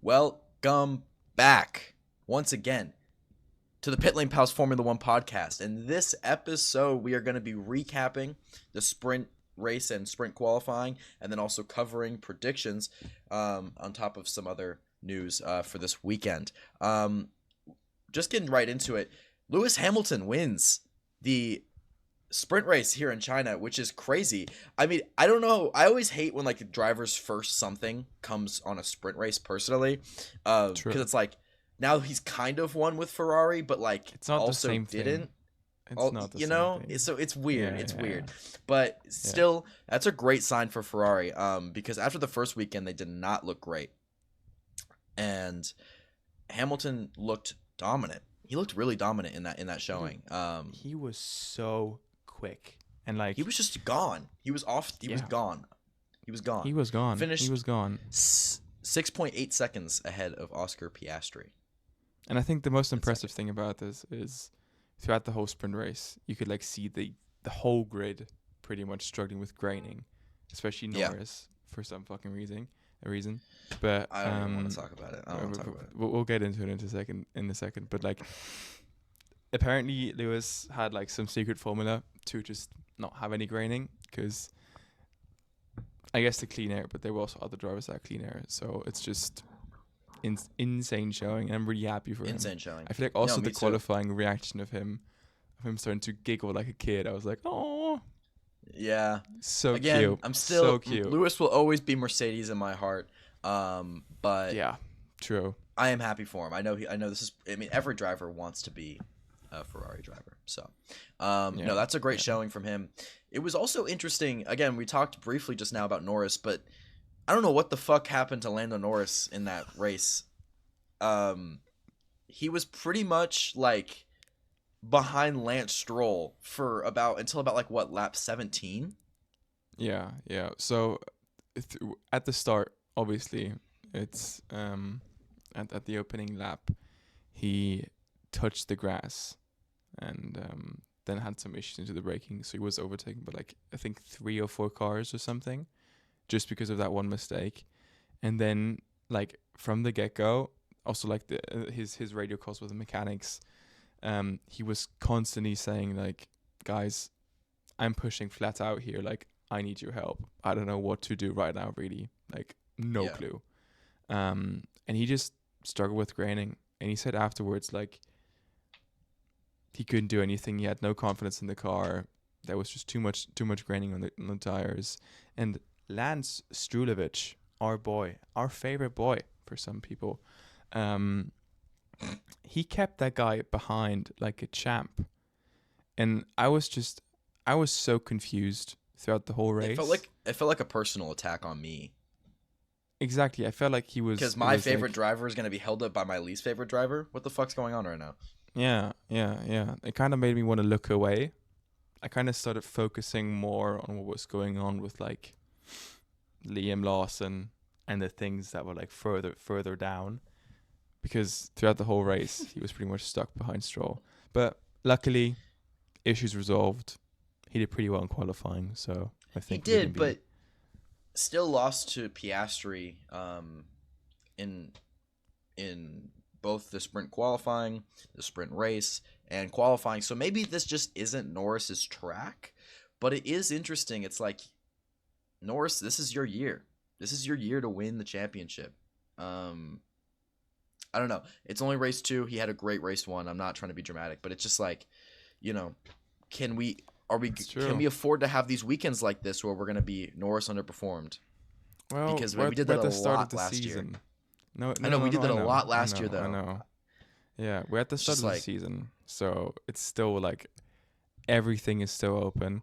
Welcome back once again to the Pitlane Pals Formula One podcast. In this episode, we are going to be recapping the sprint race and sprint qualifying, and then also covering predictions on top of some other news for this weekend. Just getting right into it, Lewis Hamilton wins the sprint race here in China, which is crazy. I mean, I don't know. I always hate when like the driver's first something comes on a sprint race personally, because it's like now he's kind of won with Ferrari, but like it's not also the same didn't. Thing. It's not the same thing. So it's weird. Yeah, it's yeah, weird, yeah. but still, that's a great sign for Ferrari. Because after the first weekend, they did not look great, and Hamilton looked dominant. He looked really dominant in that showing. He was so quick, and like he was just gone. He was off. He was gone. He was gone. He was gone. Finished. He was gone. 6.8 seconds ahead of Oscar Piastri. And I think the most impressive thing about this is throughout the whole sprint race, you could like see the whole grid pretty much struggling with graining, especially Norris for some fucking reason. But I don't even want to talk about it. I don't want to talk about it. We'll get into it in a second. But like, apparently Lewis had like some secret formula to just not have any graining, because I guess the clean air, but there were also other drivers that had clean air, so it's just insane showing, and I'm really happy for him. Insane showing. I feel like also the too. qualifying reaction of him starting to giggle like a kid. I was like, oh, yeah, so again, cute. I'm still so cute. Lewis will always be Mercedes in my heart. But yeah, true. I am happy for him. I know this is. I mean, every driver wants to be a Ferrari driver. So, no, that's a great showing from him. It was also interesting. Again, we talked briefly just now about Norris, but I don't know what the fuck happened to Lando Norris in that race. He was pretty much like behind Lance Stroll for until about like what, lap 17? Yeah. So at the start, obviously, it's at the opening lap, he touched the grass and then had some issues into the braking, so he was overtaken by like I think 3 or 4 cars or something, just because of that one mistake. And then like from the get-go, also like his radio calls with the mechanics, he was constantly saying like, guys, I'm pushing flat out here, like I need your help. I don't know what to do right now, really, like no clue. And he just struggled with graining, and he said afterwards like he couldn't do anything. He had no confidence in the car. There was just too much graining on the tires. And Lance Strulovich, our boy, our favorite boy for some people, he kept that guy behind like a champ. And I was so confused throughout the whole race. It felt like a personal attack on me. Exactly. I felt like he was, because my favorite driver is going to be held up by my least favorite driver. What the fuck's going on right now? Yeah. It kind of made me want to look away. I kind of started focusing more on what was going on with like Liam Lawson and the things that were like further down, because throughout the whole race he was pretty much stuck behind Stroll. But luckily, issues resolved. He did pretty well in qualifying, so I think he did, but still lost to Piastri in both the sprint qualifying, the sprint race, and qualifying. So maybe this just isn't Norris's track, but it is interesting. It's like, Norris, this is your year. This is your year to win the championship. I don't know. It's only race 2. He had a great race 1. I'm not trying to be dramatic, but it's just like, can we afford to have these weekends like this where we're going to be Norris underperformed? Well, because we did that a lot last year. I know we did that a lot last year, though. I know. Yeah, we're at the start of the season, so it's still like everything is still open.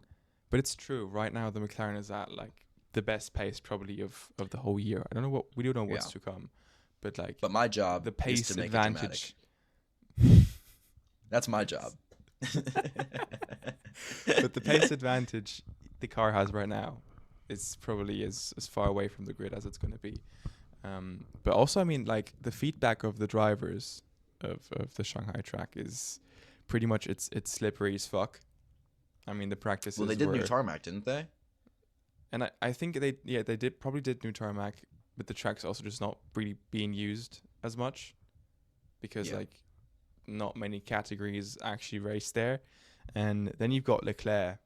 But it's true. Right now, the McLaren is at like the best pace probably of the whole year. I don't know what's to come, but like. But my job, the pace is to make advantage. That's my job. But the pace advantage the car has right now is probably as far away from the grid as it's going to be. But also, I mean, like the feedback of the drivers of the Shanghai track is pretty much it's slippery as fuck. I mean, the practices. Well, they did new tarmac, didn't they? And I think they did new tarmac, but the track's also just not really being used as much because Yeah. like not many categories actually race there. And then you've got Leclerc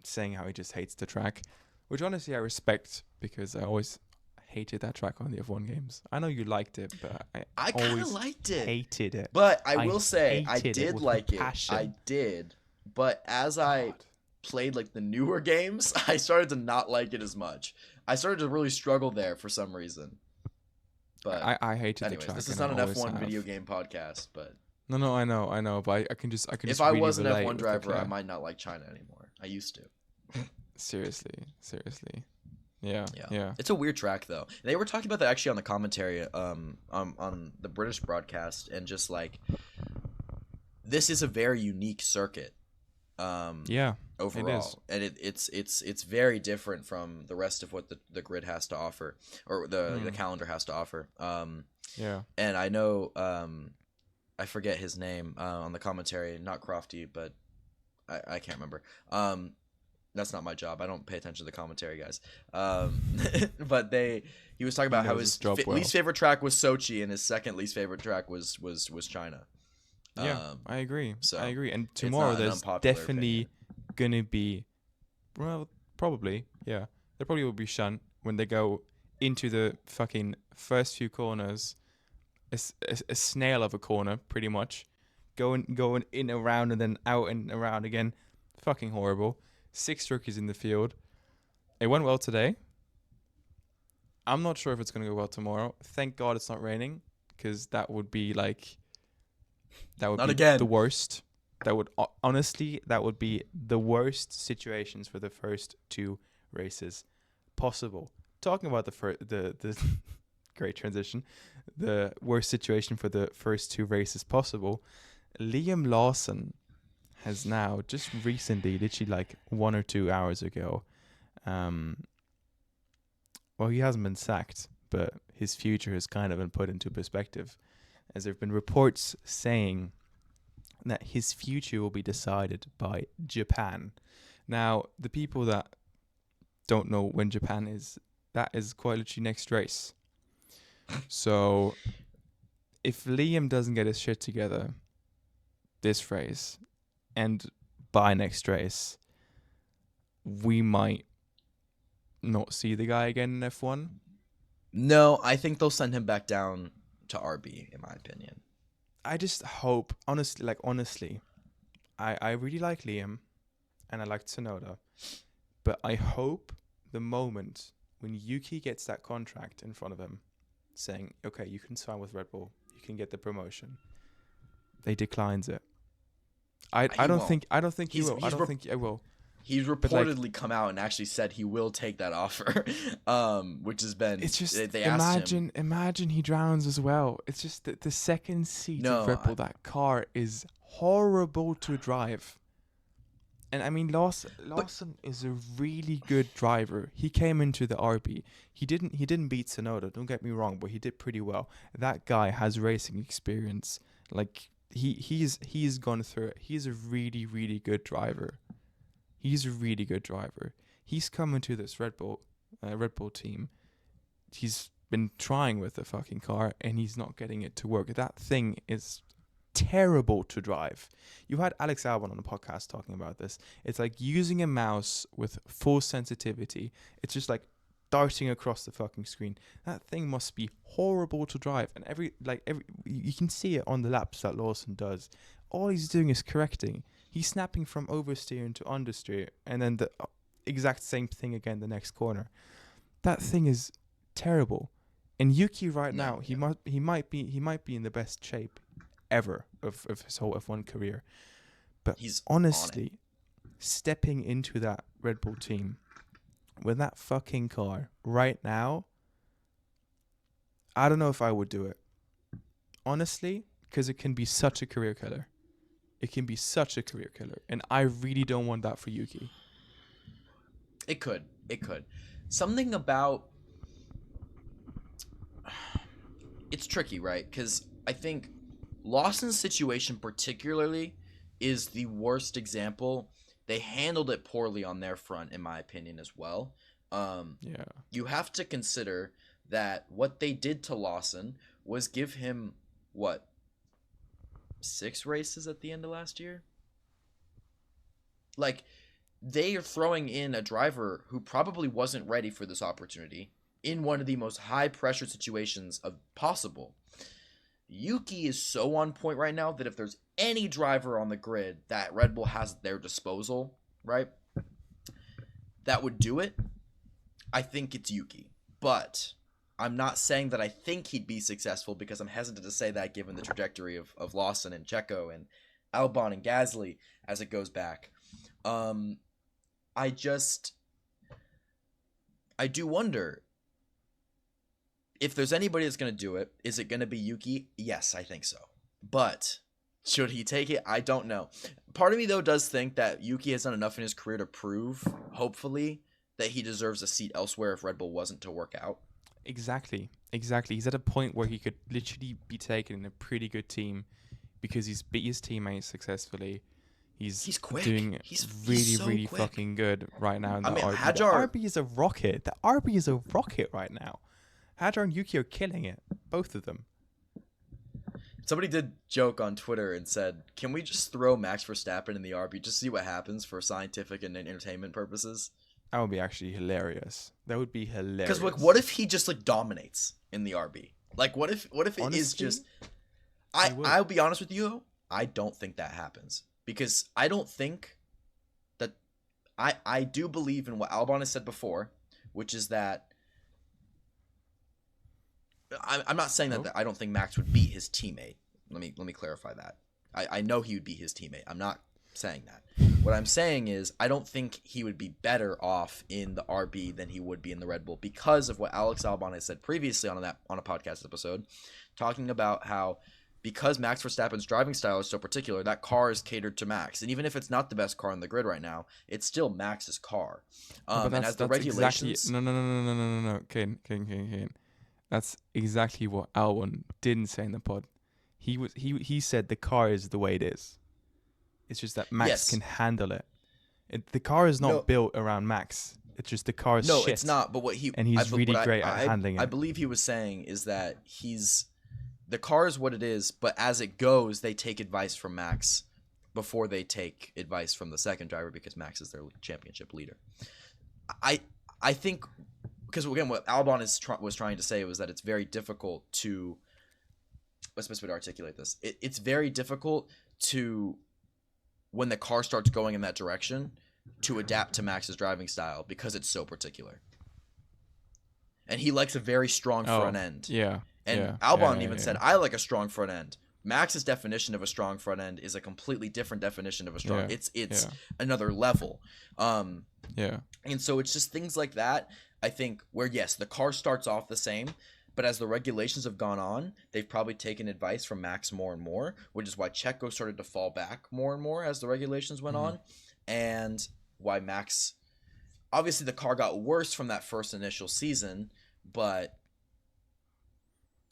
saying how he just hates the track, which honestly I respect because I always hated that track on the F1 games. I know you liked it, but I kind of always liked it. hated it. But I I will say, I hated it did with like it. passion. I did. But as I God. played like the newer games, I started to not like it as much. I started to really struggle there for some reason. But I hated anyways, the track. this is And not I an always F1 have. video game podcast, but No, I know, but I can just if I really was an relate F1 with driver, I Leclerc. might not like China anymore. I used to. Seriously. Yeah. It's a weird track though. They were talking about that actually on the commentary on the British broadcast, and just like this is a very unique circuit. Yeah. Overall, and it's very different from the rest of what the grid has to offer, or the calendar has to offer. Yeah. And I know I forget his name on the commentary, not Crofty, but I can't remember. That's not my job. I don't pay attention to the commentary, guys. But he was talking about how his least favorite track was Sochi, and his second least favorite track was China. Yeah, I agree. So I agree. And tomorrow there's definitely gonna be, well, probably, yeah, there probably will be shunt when they go into the fucking first few corners, a snail of a corner, pretty much, going in around and then out and around again. Fucking horrible. 6 rookies in the field. It went well today. I'm not sure if it's gonna go well tomorrow. Thank God it's not raining, because that would be like. That would not be again. the worst. That would honestly, that would be the worst situations for the first 2 races possible. Talking about the great transition, the worst situation for the first 2 races possible. Liam Lawson has now just recently, literally like 1 or 2 hours ago, well, he hasn't been sacked, but his future has kind of been put into perspective, as there have been reports saying that his future will be decided by Japan. Now, the people that don't know when Japan is, that is quite literally next race. So, if Liam doesn't get his shit together this race, and by next race, we might not see the guy again in F1. No, I think they'll send him back down to RB, in my opinion. I just hope, honestly, I really like Liam, and I like Tsunoda, but I hope the moment when Yuki gets that contract in front of him, saying, okay, you can sign with Red Bull, you can get the promotion, they declines it. I don't think he will. I don't think I will. He's reportedly come out and actually said he will take that offer, which has been. It's just they asked him. imagine he drowns as well. It's just that the second seat of Red Bull, that car is horrible to drive. And I mean, Lawson is a really good driver. He came into the RB. He didn't beat Tsunoda. Don't get me wrong, but he did pretty well. That guy has racing experience. Like he's gone through it. He's a really, really good driver. He's a really good driver. He's come into this Red Bull team. He's been trying with the fucking car, and he's not getting it to work. That thing is terrible to drive. You had Alex Albon on the podcast talking about this. It's like using a mouse with full sensitivity. It's just like darting across the fucking screen. That thing must be horrible to drive. And every you can see it on the laps that Lawson does. All he's doing is correcting. He's snapping from oversteer into understeer, and then the exact same thing again the next corner. That thing is terrible. And Yuki now, he might be in the best shape ever of his whole F1 career. But he's honestly stepping into that Red Bull team with that fucking car right now, I don't know if I would do it. Honestly, because it can be such a career killer. It can be such a career killer. And I really don't want that for Yuki. It could. Something about... It's tricky, right? Because I think Lawson's situation particularly is the worst example. They handled it poorly on their front, in my opinion, as well. Yeah. You have to consider that what they did to Lawson was give him, what, 6 races at the end of last year? Like, they are throwing in a driver who probably wasn't ready for this opportunity in one of the most high-pressure situations of possible. Yuki is so on point right now that if there's any driver on the grid that Red Bull has at their disposal, right, that would do it, I think it's Yuki. But I'm not saying that I think he'd be successful, because I'm hesitant to say that given the trajectory of Lawson and Checo and Albon and Gasly as it goes back. I do wonder if there's anybody that's going to do it. Is it going to be Yuki? Yes, I think so. But should he take it? I don't know. Part of me, though, does think that Yuki has done enough in his career to prove, hopefully, that he deserves a seat elsewhere if Red Bull wasn't to work out. Exactly. He's at a point where he could literally be taken in a pretty good team because he's beat his teammates successfully. He's quick. Doing really quick. Fucking good right now in the RB. Hadjar... The RB is a rocket. The RB is a rocket right now. Hadjar and Yuki are killing it. Both of them. Somebody did joke on Twitter and said, can we just throw Max Verstappen in the RB, just see what happens for scientific and entertainment purposes? That would be actually hilarious. That would be hilarious. Because what if he just dominates in the RB? Like what if honestly, it is just... I'll be honest with you, I don't think that happens. Because I don't think that... I do believe in what Albon has said before, which is that... I'm not saying that I don't think Max would beat his teammate. Let me clarify that. I know he would beat his teammate. I'm not saying that. What I'm saying is I don't think he would be better off in the RB than he would be in the Red Bull because of what Alex Albon has said previously on a podcast episode, talking about how because Max Verstappen's driving style is so particular, that car is catered to Max. And even if it's not the best car on the grid right now, it's still Max's car. And as the regulations... No. Kane. That's exactly what Albon didn't say in the pod. He said the car is the way it is. It's just that Max can handle it. The car is not built around Max. It's just the car is shit. No, it's not. But he's really great at handling it. I believe he was saying is that the car is what it is, but as it goes, they take advice from Max before they take advice from the second driver because Max is their championship leader. I think... Because, again, what Albon was trying to say was that it's very difficult to... What's the best way to articulate this? It's very difficult to, when the car starts going in that direction, to adapt to Max's driving style because it's so particular. And he likes a very strong front end. Yeah. And Albon even said, I like a strong front end. Max's definition of a strong front end is a completely different definition of a strong... It's another level. And so it's just things like that... I think where, yes, the car starts off the same, but as the regulations have gone on, they've probably taken advice from Max more and more, which is why Checo started to fall back more and more as the regulations went on, and why Max... Obviously, the car got worse from that first initial season, but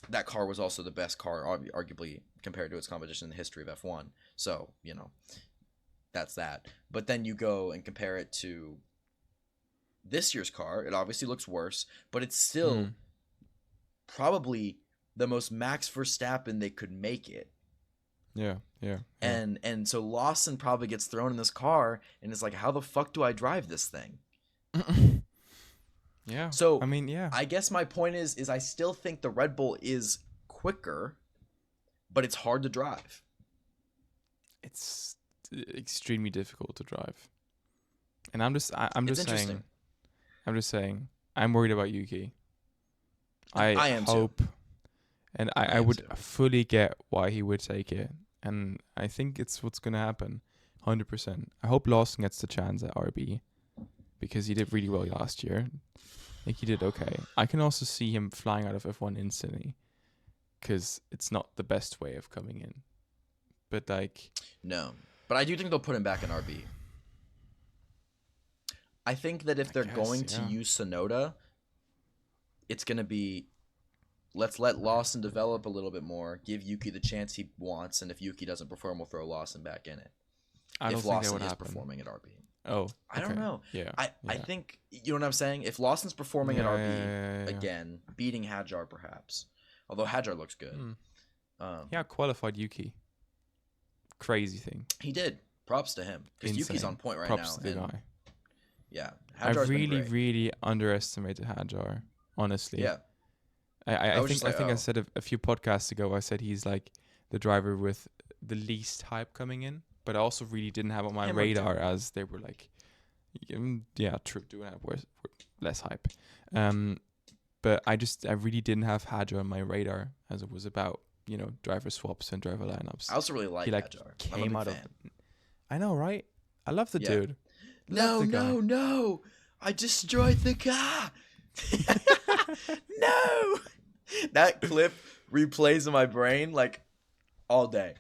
that car was also the best car, arguably, compared to its competition in the history of F1. So, that's that. But then you go and compare it to... this year's car, it obviously looks worse, but it's still probably the most Max Verstappen they could make it. Yeah. And so Lawson probably gets thrown in this car and is like, how the fuck do I drive this thing? Yeah. So, I mean, yeah. I guess my point is I still think the Red Bull is quicker, but it's hard to drive. It's extremely difficult to drive. And I'm just saying, I'm worried about Yuki. I am hope, too. And I would fully get why he would take it. And I think it's what's going to happen, 100%. I hope Lawson gets the chance at RB because he did really well last year. I think he did okay. I can also see him flying out of F1 instantly because it's not the best way of coming in. But No, but I do think they'll put him back in RB. I think that if they're going to use Sonoda, it's going to be, let's let Lawson develop a little bit more, give Yuki the chance he wants, and if Yuki doesn't perform, we'll throw Lawson back in it. I don't if think Lawson that would is happen. Performing at RB. Oh, I don't okay. know. Yeah. I Yeah. think, you know what I'm saying? If Lawson's performing at Yeah, RB yeah. again, beating Hadjar perhaps, although Hadjar looks good. Mm. Um, He qualified Yuki. Crazy thing. he did. Props to him because Yuki's on Insane. point right Props now, to the and guy. yeah, I Hadjar's been really, great. really underestimated Hadjar. Honestly. Yeah, I was think just like, I oh, said a few podcasts ago. I said he's like the driver with the least hype coming in, but I also really didn't have on my Hamilton. radar as they were like, yeah, true, do have less hype. But I really didn't have Hadjar on my radar as it was about driver swaps and driver lineups. I also really like He like Hadjar. I'm a came big out fan. of. I know, right? I love the Yeah. dude. Love the guy. No! I destroyed the car. No! That clip replays in my brain like all day.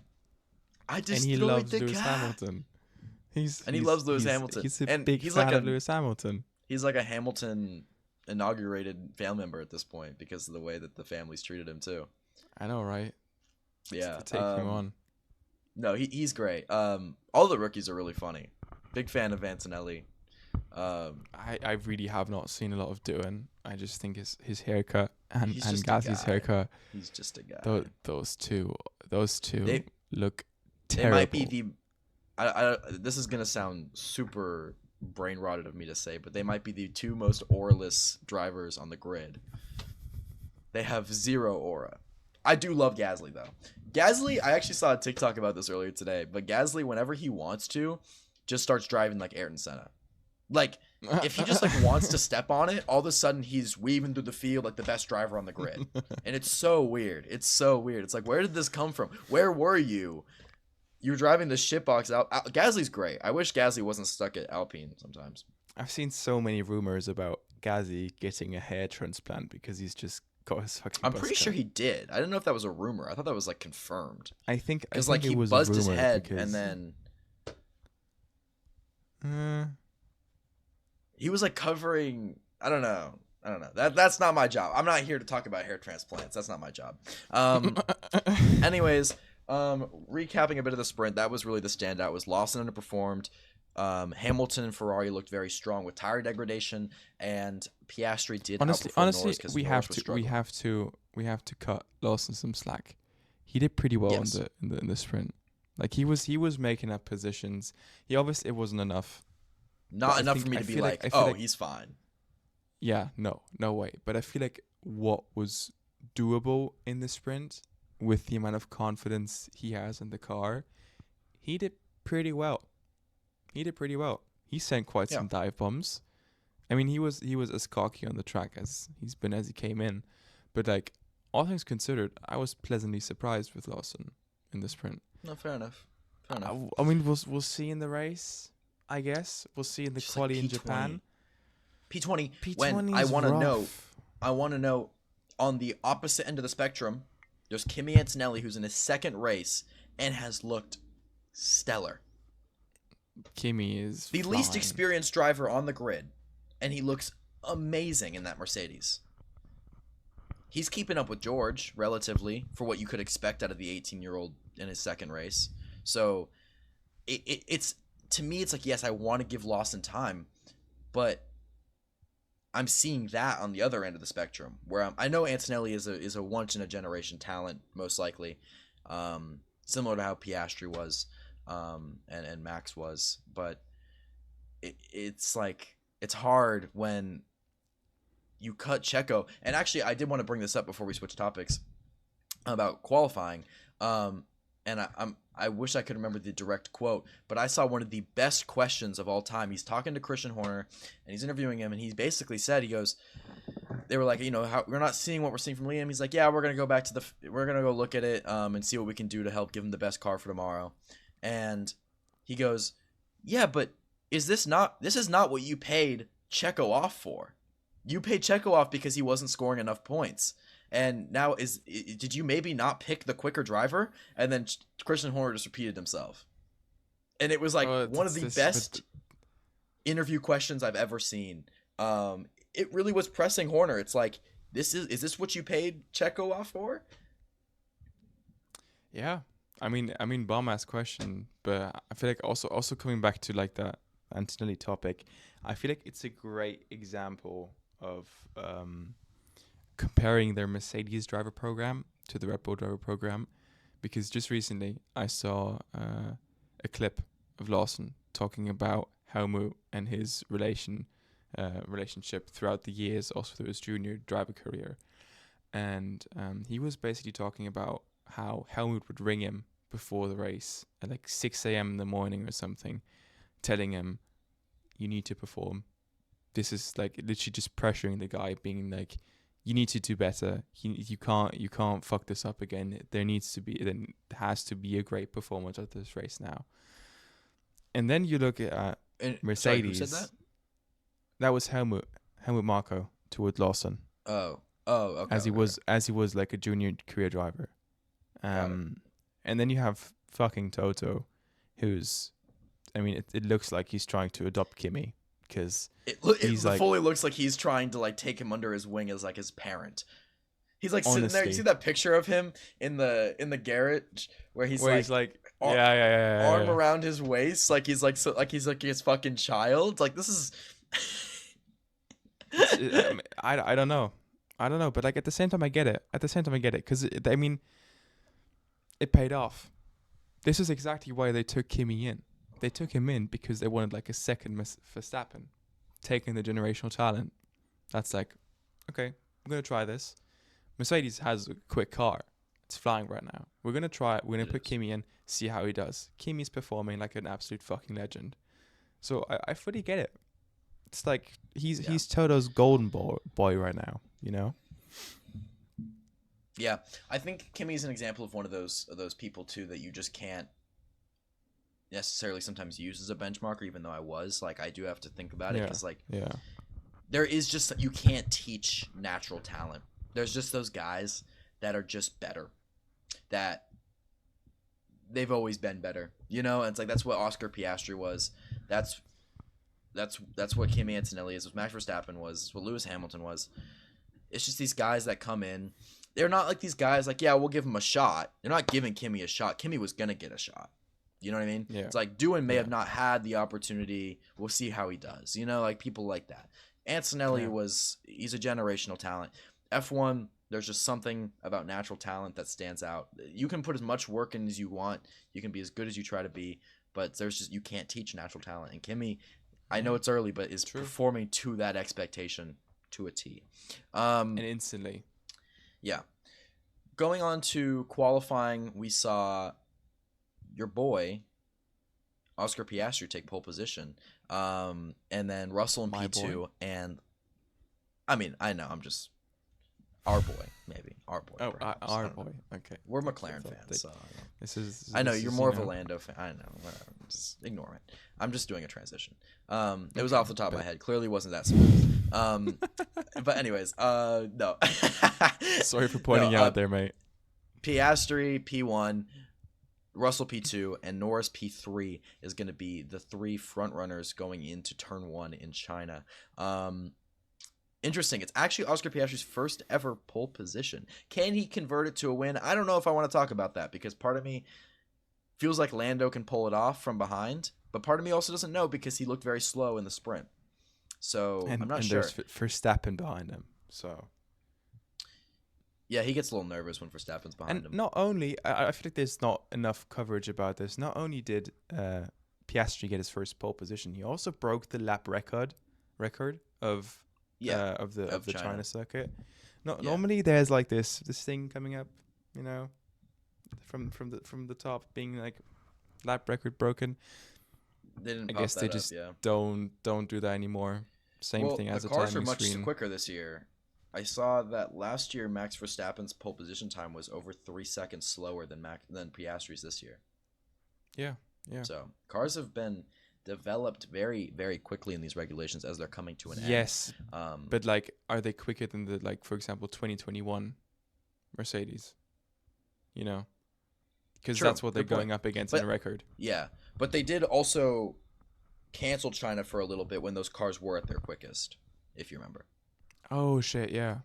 I And destroyed he loves the Lewis car. Hamilton. He loves Lewis Hamilton. He's a And big he's fan like of Lewis Hamilton. He's like a Hamilton inaugurated family member at this point because of the way that the family's treated him too. I know, right? Yeah. To take him on. No, he's great. All the rookies are really funny. Big fan of Antonelli. I really have not seen a lot of doing. I just think his haircut and He's just a Gasly's guy. haircut. He's just a guy. Those two look They terrible. might be the. This is gonna sound super brain rotted of me to say, but they might be the two most auraless drivers on the grid. They have zero aura. I do love Gasly though. Gasly, I actually saw a TikTok about this earlier today, but Gasly, whenever he wants to, just starts driving like Ayrton Senna. Like, if he just like wants to step on it, all of a sudden he's weaving through the field like the best driver on the grid. And it's so weird. It's so weird. It's like, where did this come from? Where were you? You were driving the shitbox out. Gasly's great. I wish Gasly wasn't stuck at Alpine sometimes. I've seen so many rumors about Gasly getting a hair transplant because he's just got his fucking. I'm pretty sure he did. I didn't know if that was a rumor. I thought that was like confirmed. I think Because like he buzzed his head and then he was like covering. I don't know. That's not my job. I'm not here to talk about hair transplants. That's not my job. Anyways, recapping a bit of the sprint, that was really the standout. Was Lawson underperformed. Hamilton and Ferrari looked very strong with tire degradation, and Piastri did honestly, outperform Norris because we Norris have was to struggling. we have to cut Lawson some slack. He did pretty well Yes. in the sprint. Like he was making up positions. He obviously it wasn't enough. Not I enough think- for me I to be feel like, like- I feel oh, like- he's fine. Yeah, no way. But I feel like what was doable in the sprint with the amount of confidence he has in the car, he did pretty well. He sent quite some dive bombs. I mean, he was as cocky on the track as he's been as he came in. But like all things considered, I was pleasantly surprised with Lawson in the sprint. No, fair enough. I mean, we'll see in the race. I guess we'll see in the Just quali like in Japan. P20. P20 When I is want to rough. know on the opposite end of the spectrum, there's Kimi Antonelli, who's in his second race and has looked stellar. Kimi is The least fine. experienced driver on the grid, and he looks amazing in that Mercedes. He's keeping up with George relatively for what you could expect out of the 18-year-old in his second race. So it's to me, it's like, yes, I want to give Lawson time, but I'm seeing that on the other end of the spectrum where I know Antonelli is a once in a generation talent, most likely, similar to how Piastri was, and Max was, but it's like it's hard when you cut Checo. And actually, I did want to bring this up before we switch topics about qualifying. And I wish I could remember the direct quote, but I saw one of the best questions of all time. He's talking to Christian Horner, and he's interviewing him, and he basically said, he goes, they were like, we're not seeing what we're seeing from Liam. He's like, yeah, we're gonna go look at it, and see what we can do to help give him the best car for tomorrow. And he goes, yeah, but this is not what you paid Checo off for. You paid Checo off because he wasn't scoring enough points. And now did you maybe not pick the quicker driver? And then Christian Horner just repeated himself. And it was like one of the best interview questions I've ever seen. It really was pressing Horner. It's like, is this what you paid Checo off for? Yeah. I mean, bomb ass question, but I feel like also coming back to like that Antonelli topic, I feel like it's a great example of comparing their Mercedes driver program to the Red Bull driver program, because just recently I saw a clip of Lawson talking about Helmut and his relationship throughout the years, also through his junior driver career. And he was basically talking about how Helmut would ring him before the race at like 6 a.m. in the morning or something, telling him, you need to perform. This is like literally just pressuring the guy, being like, you need to do better. You can't fuck this up again. There has to be a great performance at this race now. And then you look at Mercedes. Sorry, who said that? That was Helmut Marko toward Lawson. Oh, okay. As he was like a junior career driver. And then you have fucking Toto, who's, I mean, it looks like he's trying to adopt Kimi, because it fully looks like he's trying to like take him under his wing as like his parent. He's like sitting there. You see that picture of him in the garage where he's like arm around his waist, like he's like his fucking child. Like this is. I don't know, but like at the same time I get it. Because I mean, it paid off. This is exactly why they took Kimi in. They took him in because they wanted like a second Verstappen, taking the generational talent. That's like, okay, I'm gonna try this. Mercedes has a quick car. It's flying right now. We're gonna try it. We're gonna put Kimi in, see how he does. Kimi's performing like an absolute fucking legend. So I fully get it. It's like he's Toto's golden boy right now, you know? Yeah, I think Kimi's an example of one of those people too that you just can't necessarily sometimes use as a benchmark. Or even though I do have to think about it, because there is just, you can't teach natural talent. There's just those guys that are just better, that they've always been better, you know. And it's like that's what Oscar Piastri was. That's what Kimi Antonelli is. What Max Verstappen was. What Lewis Hamilton was. It's just these guys that come in. They're not like these guys like, yeah, we'll give him a shot. They're not giving Kimi a shot. Kimi was gonna get a shot. You know what I mean? Yeah. It's like Doohan may have not had the opportunity. We'll see how he does. You know, like people like that. Antonelli he's a generational talent. F1, there's just something about natural talent that stands out. You can put as much work in as you want. You can be as good as you try to be, but you can't teach natural talent. And Kimi, I know it's early, but is performing to that expectation to a T. And instantly. Yeah. Going on to qualifying, we saw your boy, Oscar Piastri, take pole position. And then Russell in P2. And, I mean, I know, I'm just... Our boy, maybe. Our boy. Oh, our boy. Okay. We're McLaren fans, so I know you're more of a Lando fan. I know. Whatever. Just ignore it. I'm just doing a transition. It was off the top of my head. Clearly wasn't that smooth. But anyways, no. Sorry for pointing out there, mate. Piastri P1, Russell P2, and Norris P3 is going to be the three front runners going into turn 1 in China. Interesting. It's actually Oscar Piastri's first ever pole position. Can he convert it to a win? I don't know if I want to talk about that, because part of me feels like Lando can pull it off from behind, but part of me also doesn't know because he looked very slow in the sprint. So I'm not sure. And there's Verstappen behind him. So yeah, he gets a little nervous when Verstappen's behind him. And not only, I feel like there's not enough coverage about this. Not only did Piastri get his first pole position, he also broke the lap record of the China circuit. Normally there's like this thing coming up, you know, from the top being like lap record broken. I guess they just don't do that anymore. Same thing as the a timing cars are much screen. quicker this year. I saw that last year Max Verstappen's pole position time was over 3 seconds slower than Piastri's this year. Yeah. So cars have been developed very, very quickly in these regulations as they're coming to an end. Yes, but like, are they quicker than the, like, for example, 2021 Mercedes? You know, because that's what they're going up against in a record. Yeah, but they did also cancel China for a little bit when those cars were at their quickest, if you remember. Oh shit! Yeah,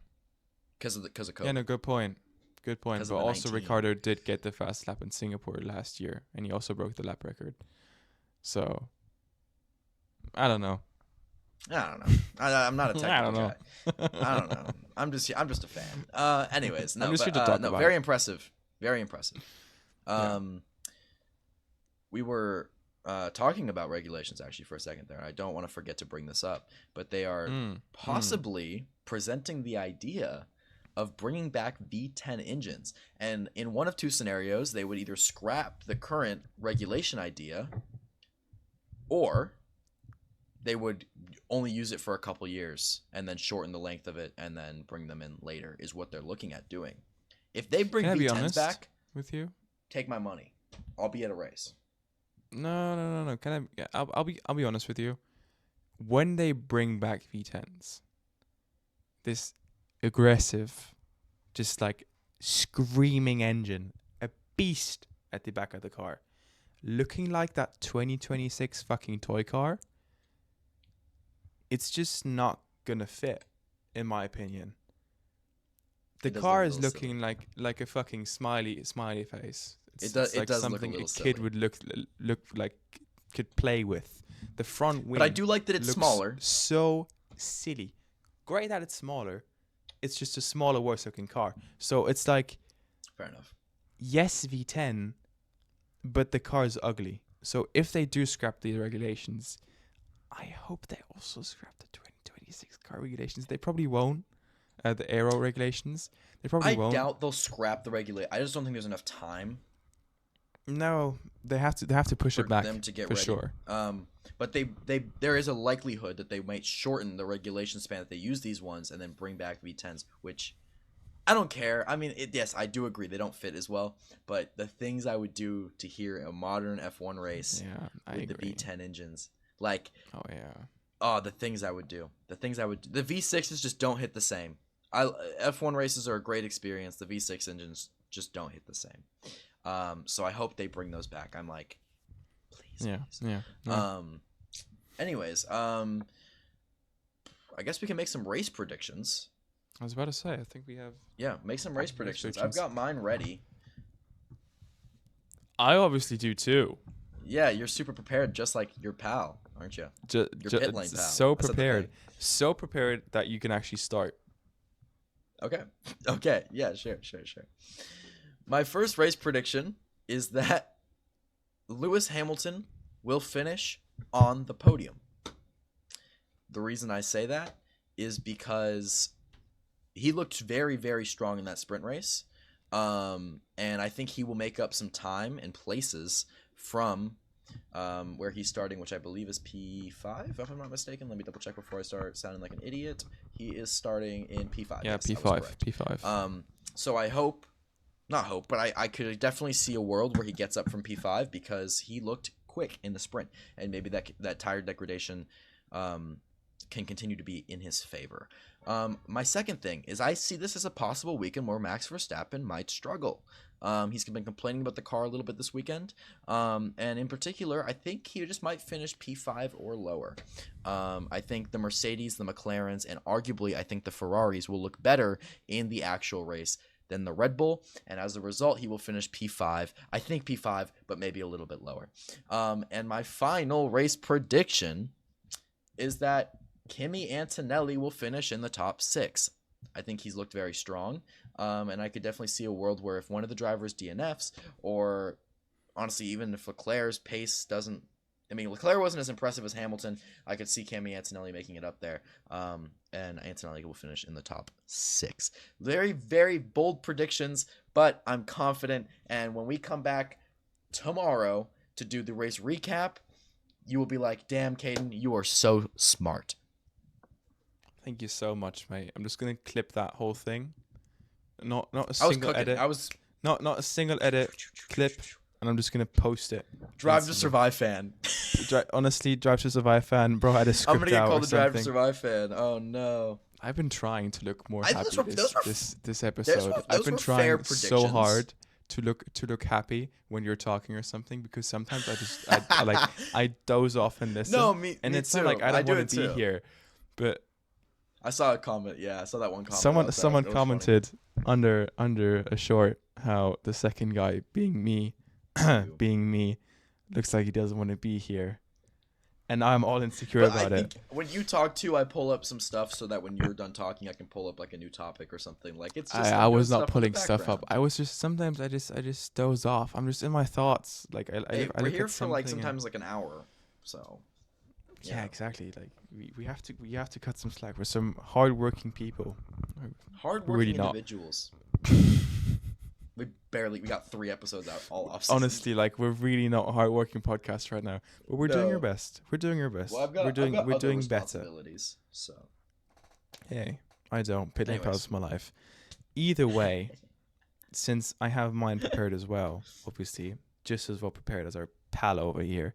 because of COVID. Yeah, no, good point. But also, Ricciardo did get the fast lap in Singapore last year, and he also broke the lap record. So I don't know. I don't know. I'm not a technical I don't know. guy. I don't know. I'm just a fan. Anyways, no, I'm just but, here to talk no, about very it. impressive. Very impressive. We were talking about regulations actually for a second there. I don't want to forget to bring this up, but they are possibly presenting the idea of bringing back V10 engines. And in one of two scenarios, they would either scrap the current regulation idea, or they would only use it for a couple years and then shorten the length of it and then bring them in later, is what they're looking at doing. If they bring Can I be V10s honest back, with you? take my money. I'll be at a race. No. I'll be honest with you. When they bring back V10s, this aggressive, just like screaming engine, a beast at the back of the car, looking like that 2026 fucking toy car, it's just not gonna fit, in my opinion. The car is looking like a fucking smiley face. It's like something look a kid silly. would look like, could play with. The front wing, But I do like that it's looks smaller. so silly. Great that it's smaller. It's just a smaller, worse looking car. So it's like, Fair enough. yes, V10, but the car is ugly. So if they do scrap the regulations, I hope they also scrap the 2026 car regulations. They probably won't. The aero regulations, they probably won't. I doubt they'll scrap the regulation. I just don't think there's enough time. No, they have to push it back them to get for ready. sure. But there is a likelihood that they might shorten the regulation span that they use these ones and then bring back V10s, which I don't care. I mean, yes, I do agree they don't fit as well. But the things I would do to hear a modern F1 race with the V10 engines, like, the things I would do. The V6s just don't hit the same. F1 races are a great experience. The V6 engines just don't hit the same. So I hope they bring those back. I'm like, please. Yeah. No. Anyways, I guess we can make some race predictions. I was about to say, I think we have. Yeah, make some race predictions. I've got mine ready. I obviously do too. Yeah, you're super prepared, just like your pal, aren't you? Your Pitlane pal. So prepared that you can actually start. Okay. Yeah, sure. My first race prediction is that Lewis Hamilton will finish on the podium. The reason I say that is because he looked very, very strong in that sprint race. And I think he will make up some time and places from where he's starting, which I believe is P5, if I'm not mistaken. Let me double check before I start sounding like an idiot. He is starting in P5. Yeah, yes, P5. So I but I could definitely see a world where he gets up from P5 because he looked quick in the sprint, and maybe that tire degradation can continue to be in his favor. My second thing is I see this as a possible weekend where Max Verstappen might struggle. He's been complaining about the car a little bit this weekend, and in particular, I think he just might finish P5 or lower. I think the Mercedes, the McLarens, and arguably I think the Ferraris will look better in the actual race than the Red Bull, and as a result, he will finish P5. I think P5, but maybe a little bit lower. And my final race prediction is that Kimi Antonelli will finish in the top 6. I think he's looked very strong, and I could definitely see a world where if one of the drivers DNFs, or honestly, even if Leclerc's pace doesn't... I mean, Leclerc wasn't as impressive as Hamilton. I could see Kimi Antonelli making it up there, and Antonelli will finish in the top 6. Very, very bold predictions, but I'm confident, and when we come back tomorrow to do the race recap, you will be like, damn, Caden, you are so smart. Thank you so much, mate. I'm just gonna clip that whole thing. Not a single edit. Not a single edit clip, and I'm just gonna post it. Drive to Survive fan. Honestly, Drive to Survive fan, bro. I had a script. I'm gonna get called the Drive to something. Survive fan. Oh no. I've been trying to look more happy this episode. Those I've been were trying fair so predictions. hard to look happy when you're talking or something, because sometimes I doze off and listen. No, me it's too. not like I don't want to too. be here, but I saw a comment. Yeah, I saw that one comment. Someone commented under a short how the second guy being me looks like he doesn't want to be here. and I'm all insecure But I about think it. when you talk too, I pull up some stuff so that when you're done talking, I can pull up like a new topic or something. Like it's just I I'm doing was not stuff in the pulling stuff up. background. I was just sometimes I just doze off. I'm just in my thoughts. Like Hey, I we're look here at for like something and sometimes like an hour, so yeah, yeah. exactly. Like we have to cut some slack. We're some hardworking people. We're really Hardworking not. individuals. We got 3 episodes out all off season. Honestly, like we're really not a hardworking podcast right now. But we're doing our No. best. We're doing our best. Well, I've got we're other doing better. responsibilities, so Hey, I don't. Pitlane Anyways. Pals is my life. Either way, since I have mine prepared as well, obviously, just as well prepared as our pal over here.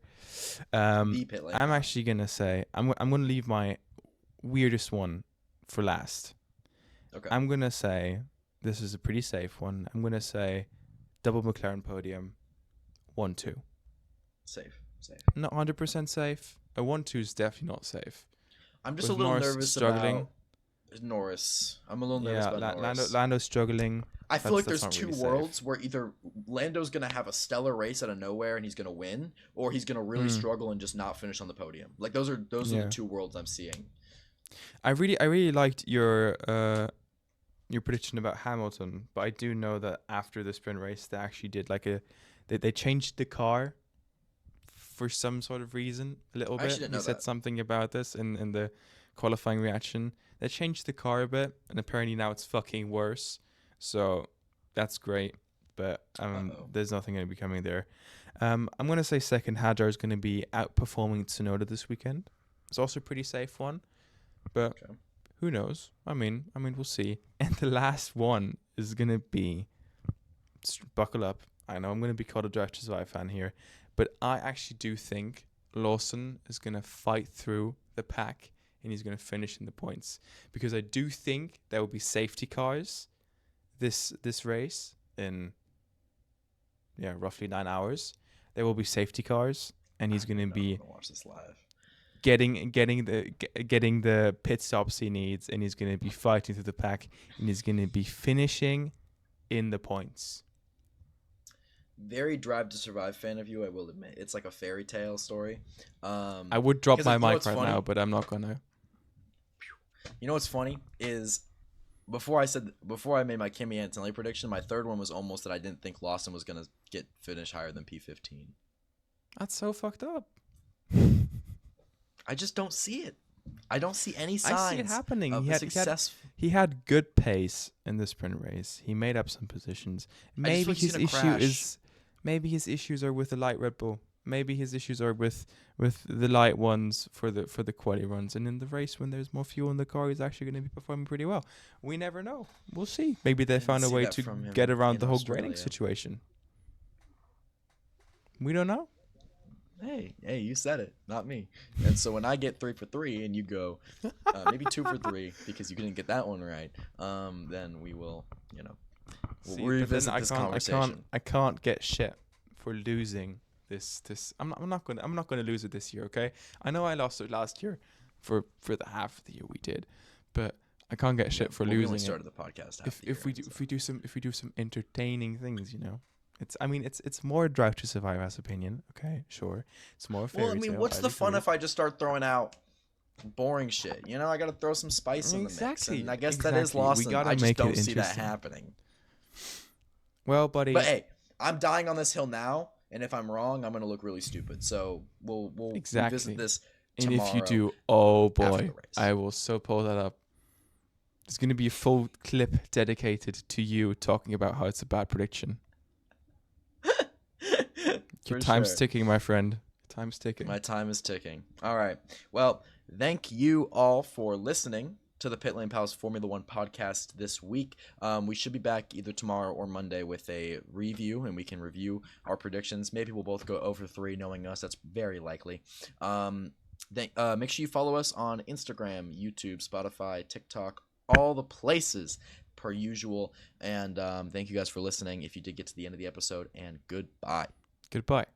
the pit lane. I'm actually gonna say I'm gonna leave my weirdest one for last. Okay. I'm gonna say this is a pretty safe one. I'm gonna say double McLaren podium, 1-2. Safe. Not 100% safe. A 1-2 is definitely not safe. I'm just With a little Norris nervous struggling. about Norris. I'm a little nervous Yeah, about Norris. Lando's struggling. I feel like That's there's not two really safe. worlds where either Lando's gonna have a stellar race out of nowhere and he's gonna win, or he's gonna really struggle and just not finish on the podium. Like those are Yeah. the two worlds I'm seeing. I really liked your prediction about Hamilton, but I do know that after the sprint race they actually did like they changed the car for some sort of reason a little I bit. actually didn't know He said that. something about this in the qualifying reaction. They changed the car a bit, and apparently now it's fucking worse. So that's great, but there's nothing going to be coming there. I'm going to say second Hadjar is going to be outperforming Tsunoda this weekend. It's also a pretty safe one, but Okay. who knows? I mean, we'll see. And the last one is going to be, buckle up. I know I'm going to be called a Drive to Survive fan here, but I actually do think Lawson is going to fight through the pack and he's going to finish in the points, because I do think there will be safety cars this race in roughly 9 hours. There will be safety cars, and he's going to be I'm gonna watch this live. getting the pit stops he needs, and he's going to be fighting through the pack, and he's going to be finishing in the points. Very Drive to Survive fan of you, I will admit. It's like a fairy tale story. I would drop my you know mic what's right funny? now, but I'm not gonna. You know what's funny is before I made my Kimi Antonelli prediction, my third one was almost that I didn't think Lawson was gonna finish higher than P15. That's so fucked up. I just don't see it. I don't see any signs. I see it happening. Of success. He had good pace in the sprint race. He made up some positions. Maybe his issues are with the light Red Bull. Maybe his issues are with the light ones for the quali runs. And in the race, when there's more fuel in the car, he's actually going to be performing pretty well. We never know. We'll see. Maybe they found a way to get around the whole grading situation. We don't know. Hey, you said it, not me. And so when I get 3 for 3 and you go maybe 2 for 3 because you didn't get that one right, then we will, we'll revisit this conversation. I can't get shit for losing this. I'm not gonna lose it this year. Okay, I know I lost it last year for the half of the year we did, but I can't get shit for losing. We only started the podcast. If we do some entertaining things, It's more Drive to Survive as opinion. Okay, sure. It's more fairy tale. What's the fun if I just start throwing out boring shit? I got to throw some spice in the mix. And I guess that is Lawson. I just don't see that happening. Well, buddy. But hey, I'm dying on this hill now, and if I'm wrong, I'm going to look really stupid. So we'll revisit this tomorrow. And if you do, oh boy, I will so pull that up. There's going to be a full clip dedicated to you talking about how it's a bad prediction. Your time's ticking, my friend. Time's ticking. My time is ticking. All right. Well, thank you all for listening to the Pitlane Pals Formula One podcast this week. We should be back either tomorrow or Monday with a review, and we can review our predictions. Maybe we'll both go over 3, knowing us. That's very likely. Make sure you follow us on Instagram, YouTube, Spotify, TikTok, all the places per usual. And thank you guys for listening if you did get to the end of the episode, and goodbye. Goodbye.